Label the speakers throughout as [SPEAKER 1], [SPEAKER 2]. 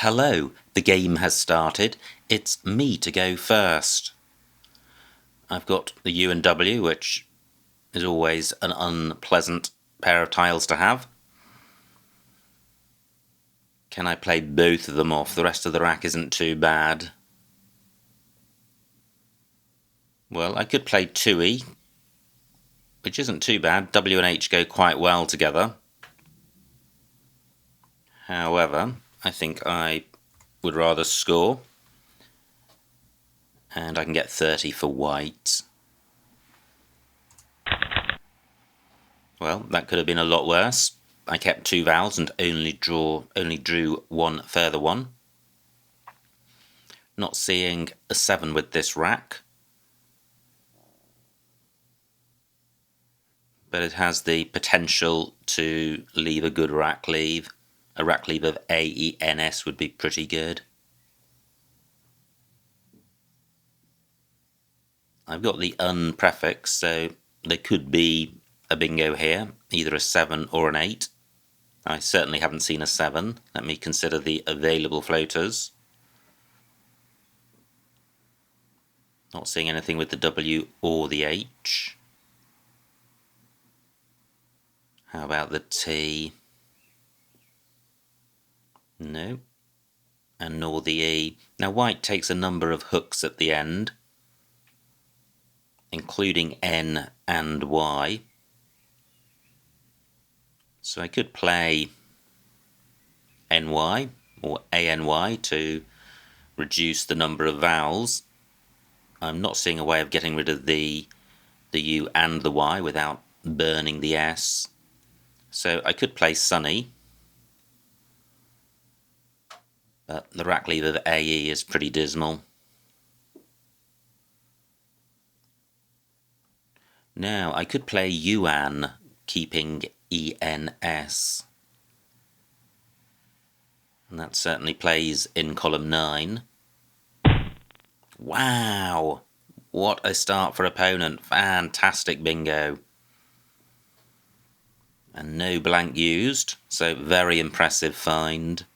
[SPEAKER 1] Hello, the game has started. It's me to go first. I've got the U and W, which is always an unpleasant pair of tiles to have. Can I play both of them off? The rest of the rack isn't too bad. Well, I could play 2E, which isn't too bad. W and H go quite well together. However, I think I would rather score. And I can get 30 for white. Well, that could have been a lot worse. I kept 2 vowels and only drew one further one. Not seeing a 7 with this rack. But it has the potential to leave a good rack leave. A rack leave of AENS would be pretty good. I've got the prefix, so there could be a bingo here, either a 7 or an 8. I certainly haven't seen a 7. Let me consider the available floaters. Not seeing anything with the W or the H. How about the T? No. And nor the E. Now white takes a number of hooks at the end, including N and Y. So I could play NY or ANY to reduce the number of vowels. I'm not seeing a way of getting rid of the U and the Y without burning the S. So I could play Sunny, but the rack leave of AE is pretty dismal. Now I could play Yuan, keeping ENS. And that certainly plays in column 9. Wow! What a start for opponent. Fantastic bingo. And no blank used, so very impressive find.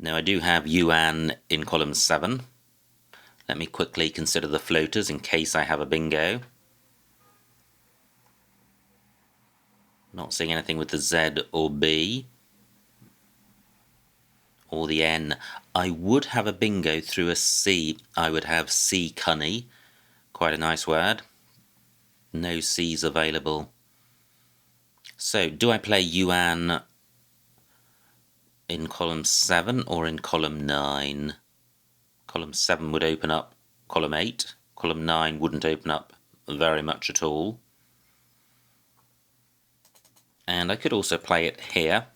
[SPEAKER 1] Now I do have Yuan in column 7. Let me quickly consider the floaters in case I have a bingo. Not seeing anything with the Z or B. Or the N. I would have a bingo through a C. I would have C cunny. Quite a nice word. No C's available. So, do I play Yuan in column 7 or in column 9? Column 7 would open up column 8. Column 9 wouldn't open up very much at all. And I could also play it here,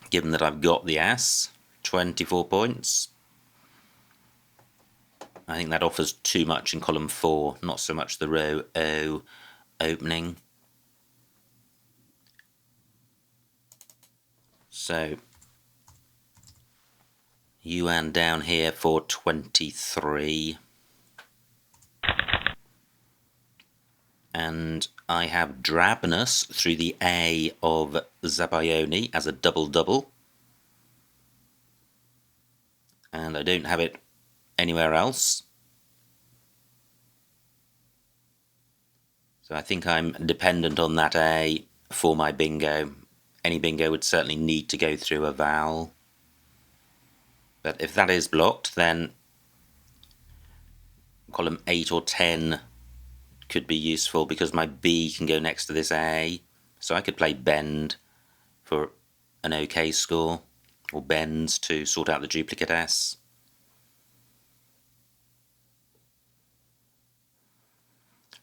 [SPEAKER 1] given that I've got the As. 24 points. I think that offers too much in column 4, not so much the row O opening. So, Yuan down here for 23. And I have drabness through the A of Zabayoni as a double-double. And I don't have it anywhere else. So I think I'm dependent on that A for my bingo. Any bingo would certainly need to go through a vowel. But if that is blocked, then column 8 or 10 could be useful because my B can go next to this A. So I could play bend for an OK score, or bends to sort out the duplicate S.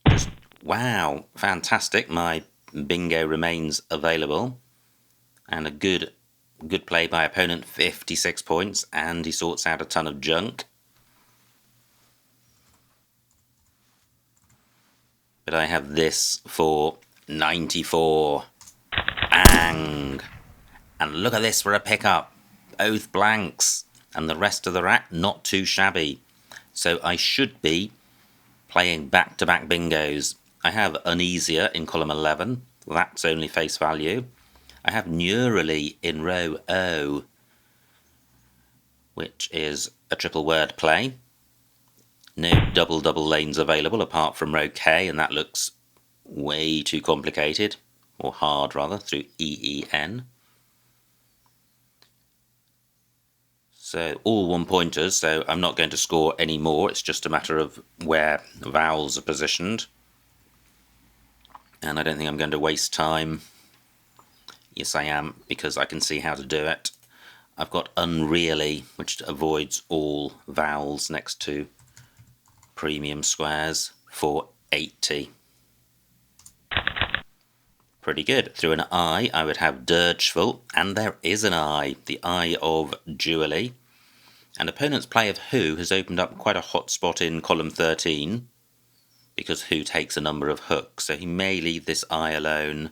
[SPEAKER 1] Just, wow, fantastic. My bingo remains available. And a good play by opponent, 56 points, and he sorts out a ton of junk. But I have this for 94. Bang! And look at this for a pickup. Both blanks. And the rest of the rack not too shabby. So I should be playing back-to-back bingos. I have uneasier in column 11. That's only face value. I have neurally in row O, which is a triple word play. No double lanes available apart from row K, and that looks way too complicated, or hard rather, through EEN. So all 1 pointers, so I'm not going to score any more, it's just a matter of where vowels are positioned. And I don't think I'm going to waste time. Yes, I am, because I can see how to do it. I've got unreally, which avoids all vowels next to premium squares, for 80. Pretty good. Through an I would have dirgeful, and there is an I, the I of Julie. And opponent's play of who has opened up quite a hot spot in column 13, because who takes a number of hooks, so he may leave this I alone.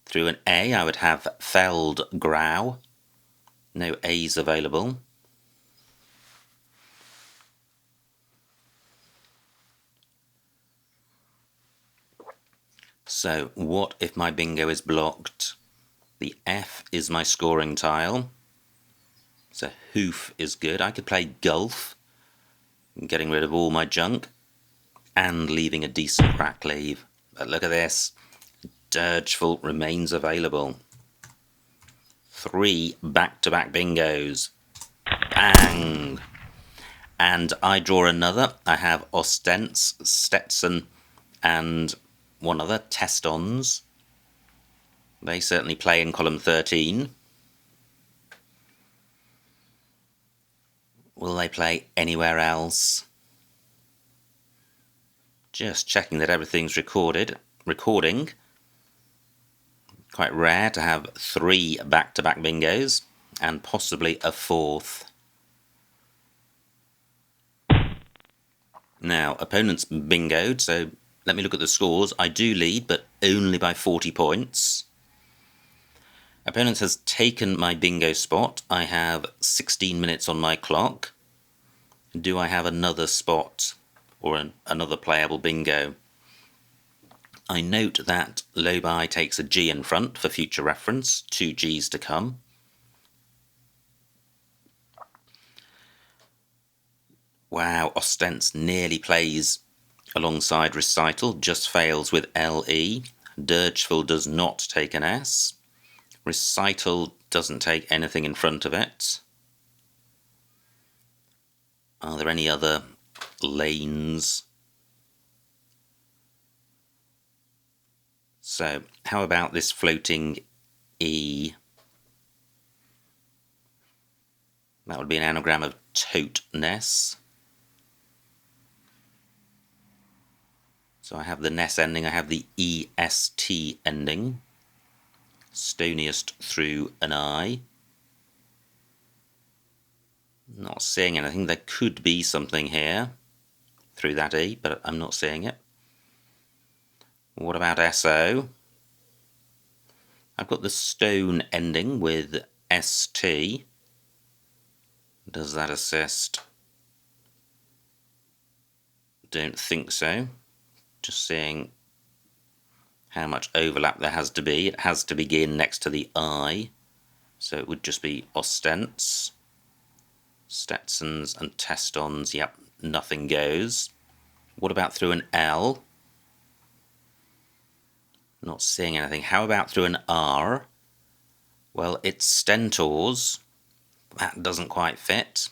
[SPEAKER 1] Through an A I would have felled grow. No A's available. So what if my bingo is blocked? The F is my scoring tile. So hoof is good. I could play golf, getting rid of all my junk, and leaving a decent crack leave. But look at this. Dirgeful remains available. 3 back-to-back bingos. Bang! And I draw another. I have Ostents, Stetson, and one other, Testons. They certainly play in column 13. Will they play anywhere else? Just checking that everything's recording. Quite rare to have 3 back-to-back bingos, and possibly a 4th. Now, opponent's bingoed, so let me look at the scores. I do lead, but only by 40 points. Opponent has taken my bingo spot. I have 16 minutes on my clock. Do I have another spot or another playable bingo? I note that Lobai takes a G in front for future reference, 2 G's to come. Wow, Ostents nearly plays alongside Recital, just fails with LE. Dirgeful does not take an S. Recital doesn't take anything in front of it. Are there any other lanes? So, how about this floating E? That would be an anagram of tote-ness. So I have the ness ending, I have the EST ending. Stoniest through an I. Not seeing anything. There could be something here through that E, but I'm not seeing it. What about SO? I've got the stone ending with ST. Does that assist? Don't think so. Just seeing how much overlap there has to be. It has to begin next to the I, so it would just be Ostents, Stetsons and Testons. Yep, nothing goes. What about through an L? Not seeing anything. How about through an R? Well, it's Stentors. That doesn't quite fit.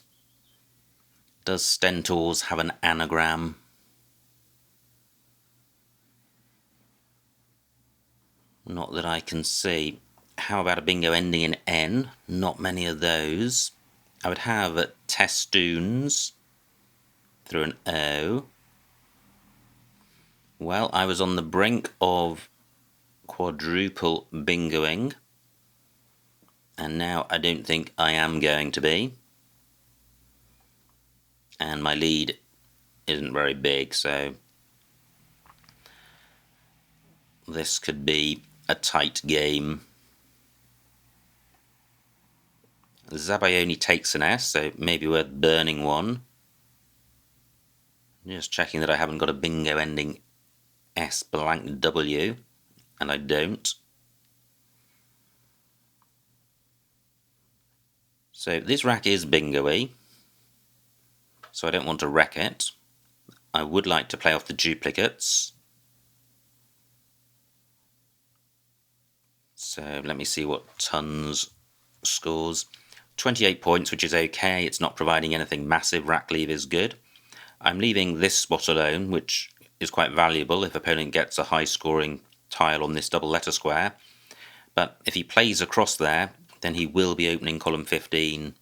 [SPEAKER 1] Does Stentors have an anagram? Not that I can see. How about a bingo ending in N? Not many of those. I would have Testoons through an O. Well, I was on the brink of quadruple bingoing, and now I don't think I am going to be. And my lead isn't very big, so this could be a tight game. Zabayoni takes an S, so maybe worth burning one. Just checking that I haven't got a bingo ending S blank W, and I don't. So this rack is bingo-y, so I don't want to wreck it. I would like to play off the duplicates. So let me see what Tons scores. 28 points, which is okay. It's not providing anything massive. Rack leave is good. I'm leaving this spot alone, which is quite valuable if opponent gets a high scoring tile on this double letter square. But if he plays across there, then he will be opening column 15.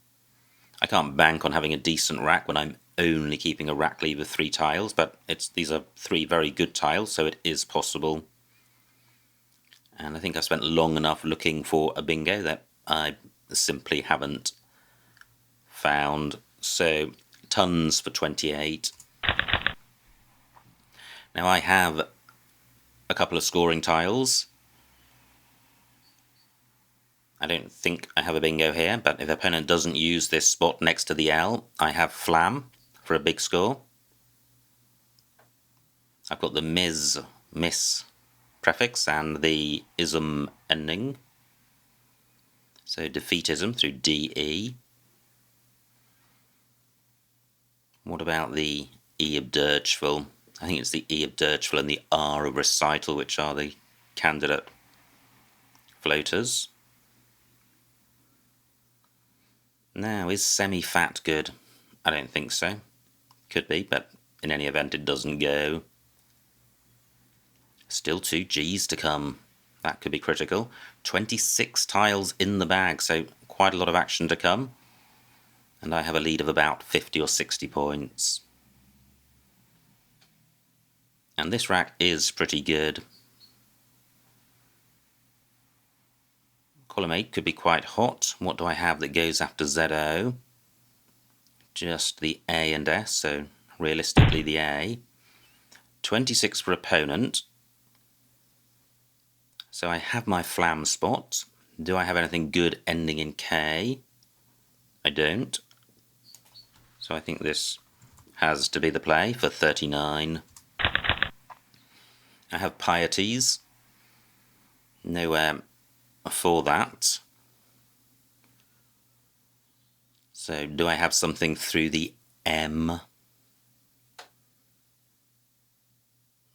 [SPEAKER 1] I can't bank on having a decent rack when I'm only keeping a rack leave of 3 tiles, but these are 3 very good tiles, so it is possible. And I think I've spent long enough looking for a bingo that I simply haven't found. So Tons for 28. Now I have a couple of scoring tiles. I don't think I have a bingo here, but if the opponent doesn't use this spot next to the L, I have Flam for a big score. I've got the miss prefix and the ism ending. So defeatism through DE. What about the E of dirgeful? I think it's the E of dirgeful and the R of recital, which are the candidate floaters. Now, is semi-fat good? I don't think so. Could be, but in any event it doesn't go. Still 2 Gs to come. That could be critical. 26 tiles in the bag, so quite a lot of action to come. And I have a lead of about 50 or 60 points. And this rack is pretty good. Column 8 could be quite hot. What do I have that goes after ZO? Just the A and S, so realistically the A. 26 for opponent. So I have my Flam spot. Do I have anything good ending in K? I don't. So I think this has to be the play for 39. I have Pieties. Nowhere for that. So do I have something through the M?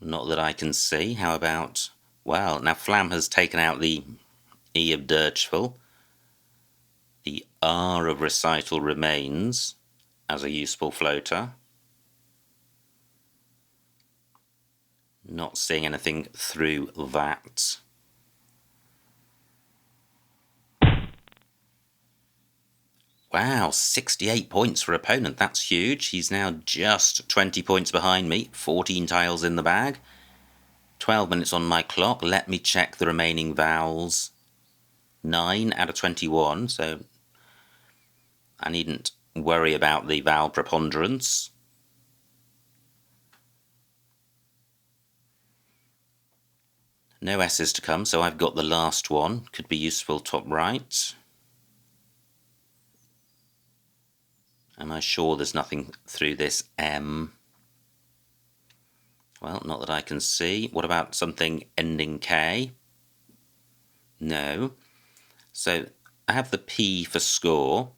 [SPEAKER 1] Not that I can see. How about... Well, now Flam has taken out the E of dirgeful. The R of recital remains as a useful floater. Not seeing anything through that. Wow, 68 points for opponent. That's huge. He's now just 20 points behind me. 14 tiles in the bag. 12 minutes on my clock. Let me check the remaining vowels. 9 out of 21, so I needn't worry about the vowel preponderance. No S's to come, so I've got the last one. Could be useful top right. Am I sure there's nothing through this M? Well, not that I can see. What about something ending K? No. So I have the P for score.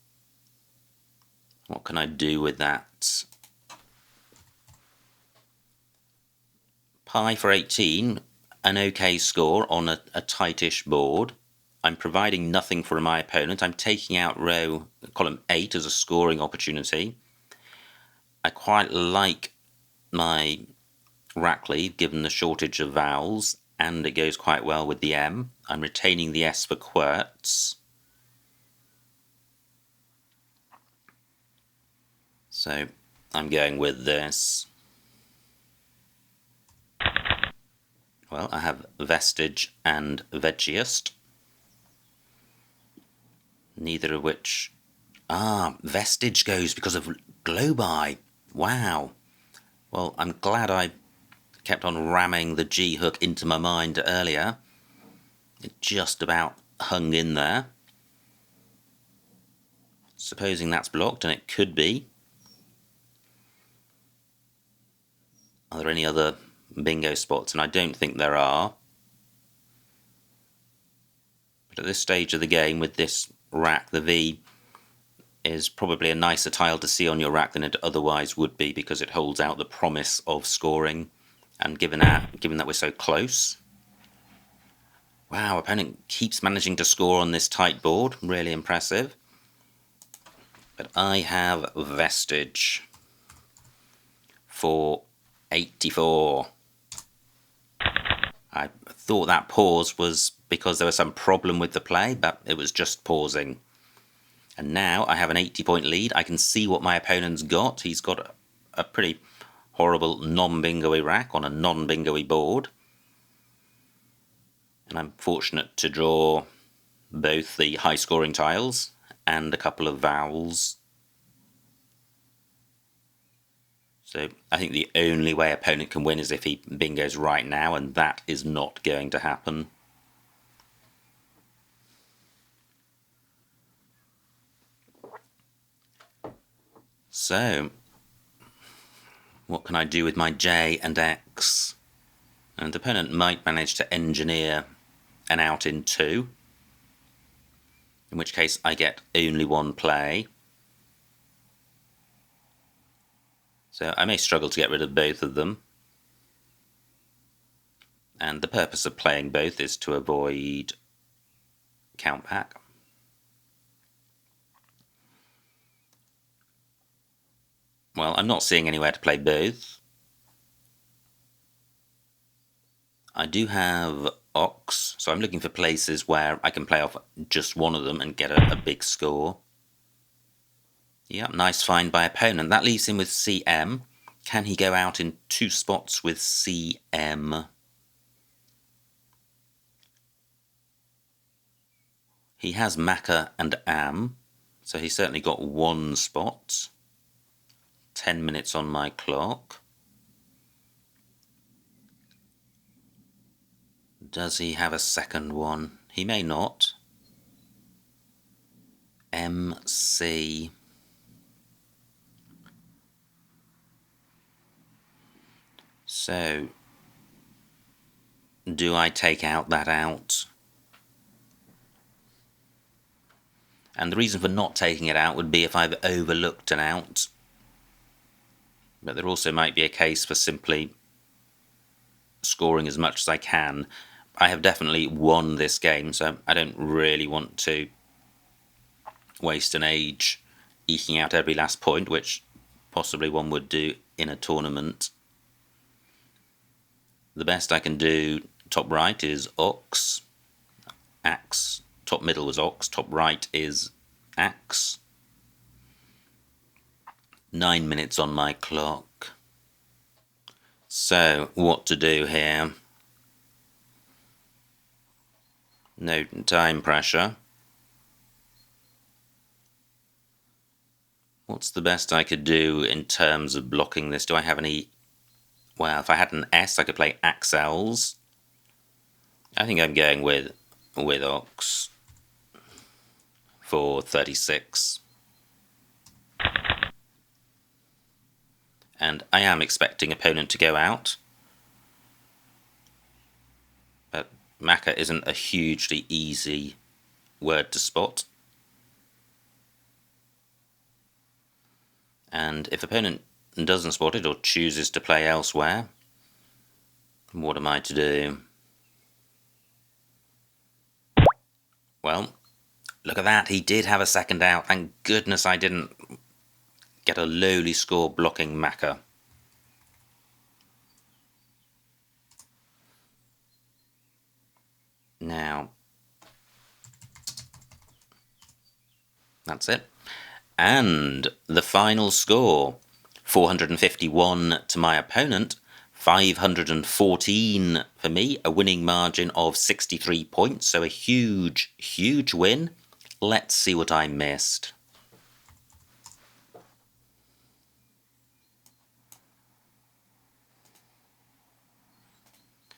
[SPEAKER 1] What can I do with that? Pi for 18, an okay score on a tightish board. I'm providing nothing for my opponent. I'm taking out column 8 as a scoring opportunity. I quite like my rack lead given the shortage of vowels, and it goes quite well with the M. I'm retaining the S for quirts. So I'm going with this. Well, I have Vestige and Vegiest. Neither of which... Vestige goes because of Globi. Wow. Well, I'm glad I kept on ramming the G hook into my mind earlier. It just about hung in there. Supposing that's blocked, and it could be. Are there any other bingo spots? And I don't think there are. But at this stage of the game, with this rack, the V, is probably a nicer tile to see on your rack than it otherwise would be, because it holds out the promise of scoring, and given that we're so close. Wow, opponent keeps managing to score on this tight board, really impressive. But I have Vestige for 84. I thought that pause was because there was some problem with the play, but it was just pausing. And now I have an 80-point lead. I can see what my opponent's got. He's got a pretty horrible non-bingo-y rack on a non-bingo-y board. And I'm fortunate to draw both the high-scoring tiles and a couple of vowels. So I think the only way opponent can win is if he bingos right now, and that is not going to happen. So, what can I do with my J and X? And the opponent might manage to engineer an out in 2, in which case I get only one play. So I may struggle to get rid of both of them. And the purpose of playing both is to avoid count back. Well, I'm not seeing anywhere to play both. I do have Ox, so I'm looking for places where I can play off just one of them and get a big score. Yep, nice find by opponent. That leaves him with CM. Can he go out in 2 spots with CM? He has Maka and Am, so he's certainly got 1 spot. 10 minutes on my clock. Does he have a second one? He may not. MC. So, do I take out that out? And the reason for not taking it out would be if I've overlooked an out. But there also might be a case for simply scoring as much as I can. I have definitely won this game, so I don't really want to waste an age eking out every last point, which possibly one would do in a tournament. The best I can do top right is Ox, Axe, top middle was Ox, top right is Axe. 9 minutes on my clock. So, what to do here? No time pressure. What's the best I could do in terms of blocking this? Do I have any... Well, if I had an S, I could play Axels. I think I'm going with Ox for 36. And I am expecting opponent to go out. But Maka isn't a hugely easy word to spot. And if opponent doesn't spot it or chooses to play elsewhere, what am I to do? Well, look at that, he did have a second out. Thank goodness I didn't get a lowly score blocking Maka. Now, that's it. And the final score, 451 to my opponent, 514 for me, a winning margin of 63 points, so a huge, huge win. Let's see what I missed.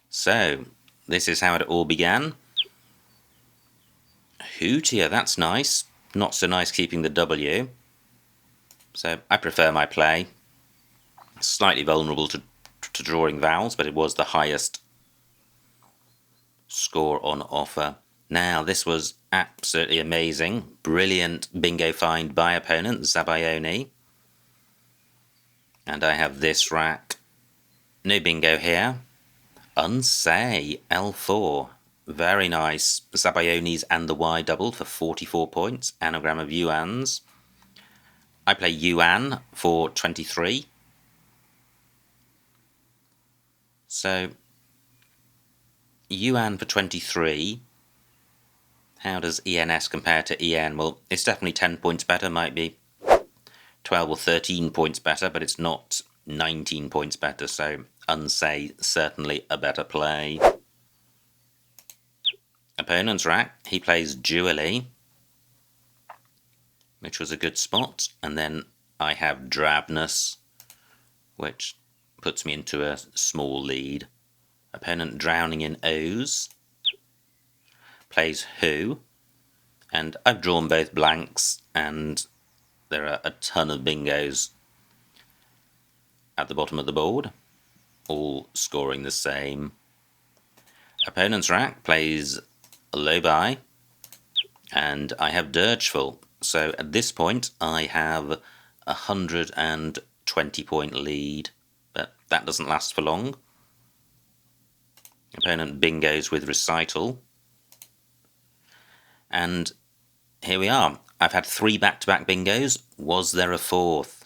[SPEAKER 1] So, this is how it all began. Hootier, that's nice. Not so nice keeping the W. So I prefer my play. Slightly vulnerable to drawing vowels, but it was the highest score on offer. Now, this was absolutely amazing. Brilliant bingo find by opponent, Zabayoni. And I have this rack. No bingo here. Unsay, L4. Very nice. Zabayoni's and the Y doubled for 44 points. Anagram of Yuan's. I play Yuan for 23. So, Yuan for 23. How does ENS compare to EN? Well, it's definitely 10 points better, might be 12 or 13 points better, but it's not 19 points better, so Unsay certainly a better play. Opponent's rack, he plays Jewelry, which was a good spot, and then I have Drabness, which puts me into a small lead. Opponent drowning in O's, plays Who, and I've drawn both blanks, and there are a ton of bingos at the bottom of the board, all scoring the same. Opponent's rack plays Lobai, and I have Dirgeful. So at this point I have a 120 point lead, but that doesn't last for long. Opponent bingos with Recital, and here we are. I've had 3 back-to-back bingos. Was there a 4th?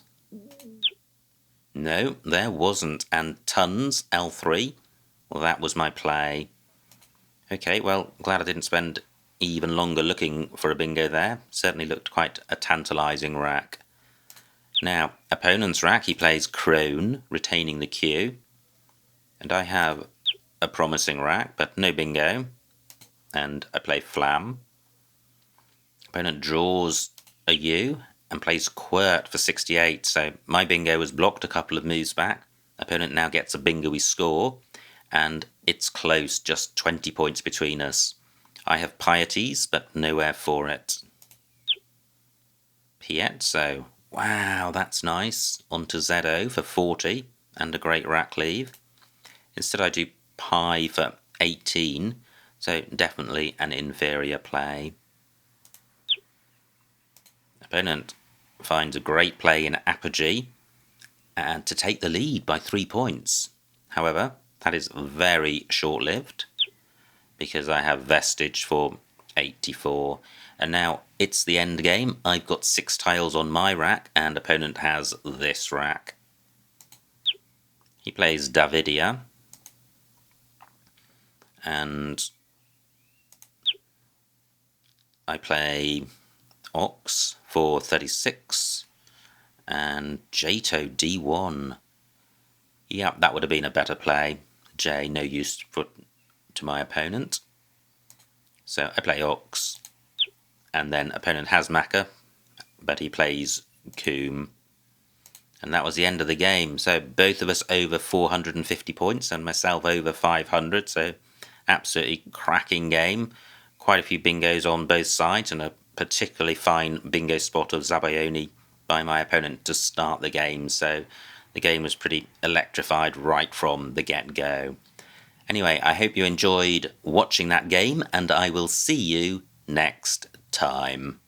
[SPEAKER 1] No, there wasn't. And Tons, L3. Well, that was my play. Okay, well, glad I didn't spend even longer looking for a bingo there. Certainly looked quite a tantalising rack. Now, opponent's rack, he plays Crone, retaining the Q. And I have a promising rack, but no bingo. And I play Flam. Opponent draws a U and plays Quirt for 68, so my bingo was blocked a couple of moves back. Opponent now gets a bingo-y score, and it's close, just 20 points between us. I have Pieties, but nowhere for it. Piezzo, wow, that's nice. On to ZO for 40, and a great rack leave. Instead I do Pi for 18, so definitely an inferior play. Opponent finds a great play in Apogee and to take the lead by 3 points. However, that is very short-lived because I have Vestige for 84. And now it's the end game. I've got 6 tiles on my rack and opponent has this rack. He plays Davidia and I play Ox for 36 and Jato D1. Yeah, that would have been a better play. J, no use to my opponent. So I play Ox, and then opponent has Maka, but he plays Coombe. And that was the end of the game. So both of us over 450 points and myself over 500. So absolutely cracking game. Quite a few bingos on both sides and a particularly fine bingo spot of Zabayoni by my opponent to start the game. So the game was pretty electrified right from the get-go. Anyway, I hope you enjoyed watching that game and I will see you next time.